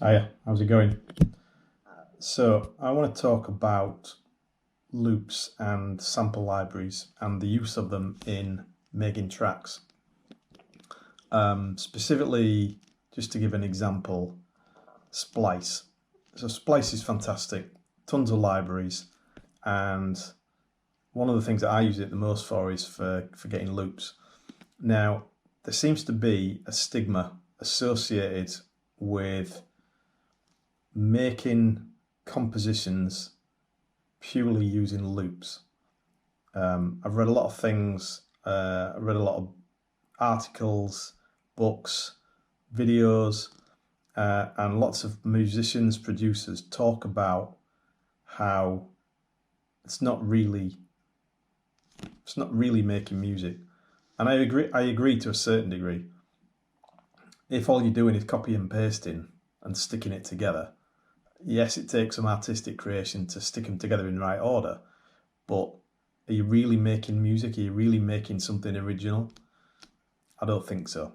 Hiya, how's it going? So, I want to talk about loops and sample libraries and the use of them in making tracks. Specifically, just to give an example, Splice. So, Splice is fantastic, tons of libraries, and one of the things that I use it the most for is for getting loops. Now, there seems to be a stigma associated with making compositions purely using loops. I've read a lot of things, I've read a lot of articles, books, videos, and lots of musicians, producers talk about how it's not really making music. And I agree to a certain degree. If all you're doing is copy and pasting and sticking it together, yes, it takes some artistic creation to stick them together in the right order, but are you really making music? Are you really making something original? I don't think so.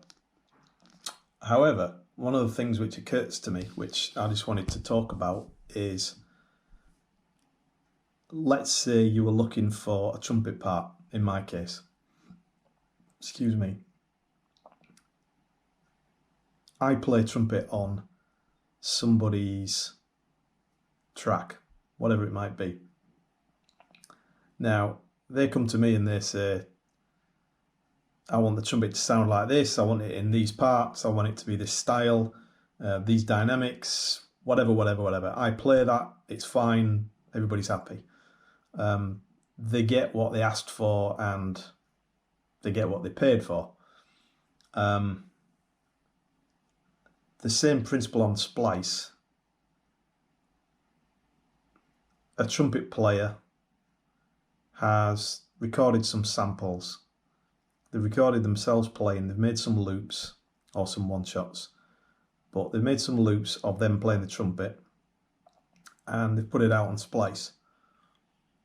However, one of the things which occurs to me, which I just wanted to talk about, is let's say you were looking for a trumpet part, in my case. Excuse me. I play trumpet on somebody's track, whatever it might be. Now, they come to me and they say, I want the trumpet to sound like this, I want it in these parts, I want it to be this style, these dynamics, whatever. I play that, it's fine, everybody's happy. They get what they asked for and they get what they paid for. The same principle on Splice. A trumpet player has recorded some samples. They've recorded themselves playing, they've made some loops or some one-shots, but they've made some loops of them playing the trumpet and they've put it out on Splice.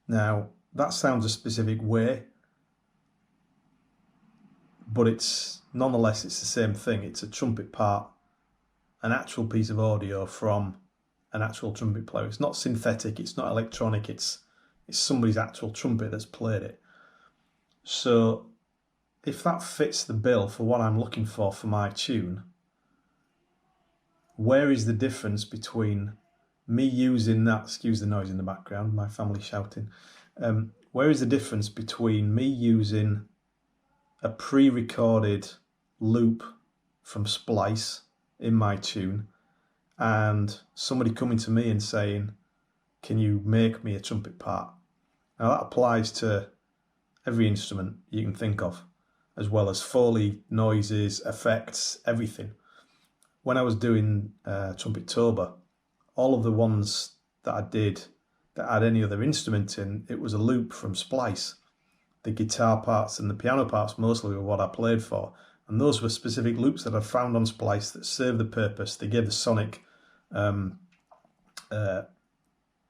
Now, that sounds a specific way, but it's nonetheless, it's the same thing. It's a trumpet part, an actual piece of audio from an actual trumpet player. It's not synthetic, it's not electronic, it's somebody's actual trumpet that's played it. So if that fits the bill for what I'm looking for my tune, where is the difference between me using that, excuse the noise in the background, my family shouting, where is the difference between me using a pre-recorded loop from Splice in my tune and somebody coming to me and saying, can you make me a trumpet part? Now that applies to every instrument you can think of, as well as Foley, noises, effects, everything. When I was doing Trumpetober, all of the ones that I did that had any other instrument in, it was a loop from Splice. The guitar parts and the piano parts mostly were what I played for. And those were specific loops that I found on Splice that served the purpose. They gave the sonic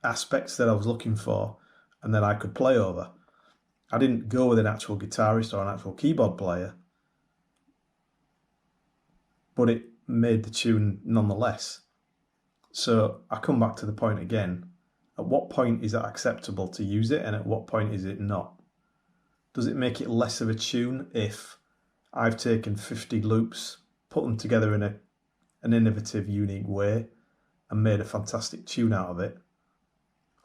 aspects that I was looking for and that I could play over. I didn't go with an actual guitarist or an actual keyboard player, but it made the tune nonetheless. So I come back to the point again. At what point is it acceptable to use it and at what point is it not? Does it make it less of a tune if I've taken 50 loops, put them together in an innovative, unique way and made a fantastic tune out of it?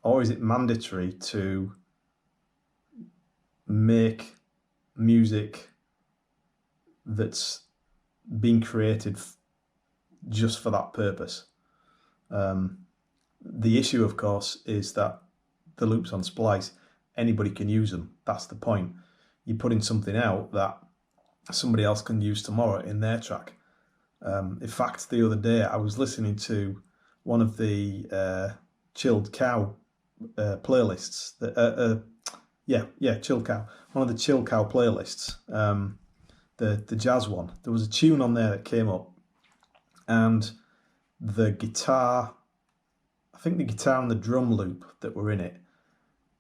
Or is it mandatory to make music that's been created just for that purpose? The issue, of course, is that the loops on Splice, anybody can use them. That's the point. You're putting something out that somebody else can use tomorrow in their track. In fact, the other day I was listening to one of the Chilled Cow playlists. Chilled Cow. One of the Chilled Cow playlists, the jazz one. There was a tune on there that came up, and the guitar, I think the guitar and the drum loop that were in it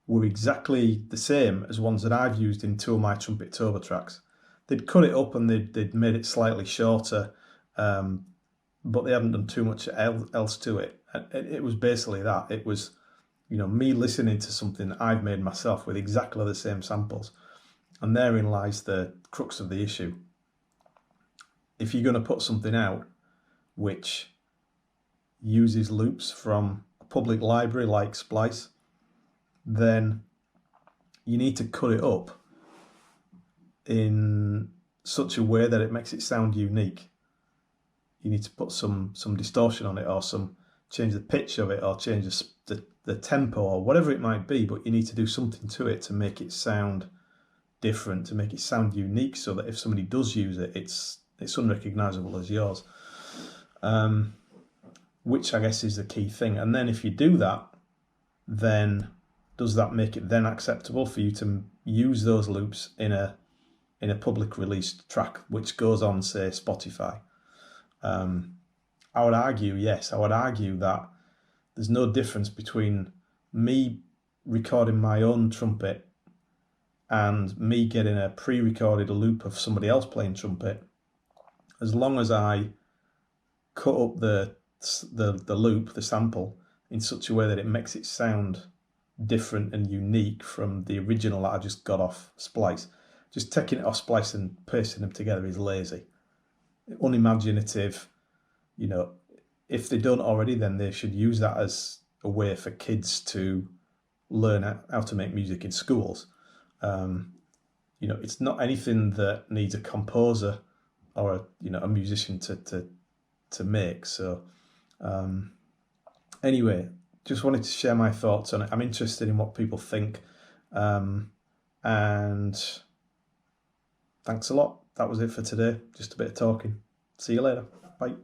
were exactly the same as ones that I've used in two of my Trumpetober tracks. They'd cut it up and they'd made it slightly shorter. but they hadn't done too much else to it. It was basically that. It was, me listening to something I've made myself with exactly the same samples. And therein lies the crux of the issue. If you're going to put something out which uses loops from a public library like Splice, then you need to cut it up in such a way that it makes it sound unique. You need to put some distortion on it, or change the pitch of it, or change the tempo, or whatever it might be, but you need to do something to it to make it sound different, to make it sound unique, so that if somebody does use it, it's unrecognisable as yours. Which I guess is the key thing. And then if you do that, then does that make it then acceptable for you to use those loops in a public released track which goes on, say, Spotify? I would argue yes. I would argue that there's no difference between me recording my own trumpet and me getting a pre-recorded loop of somebody else playing trumpet, as long as I cut up the loop, the sample, in such a way that it makes it sound different and unique from the original that I just got off Splice. Just taking it off Splice and pasting them together is lazy, unimaginative. If they don't already, then they should use that as a way for kids to learn how to make music in schools. It's not anything that needs a composer or a musician to make. So anyway, just wanted to share my thoughts on it. I'm interested in what people think, and thanks a lot. That was it for today. Just a bit of talking. See you later. Bye.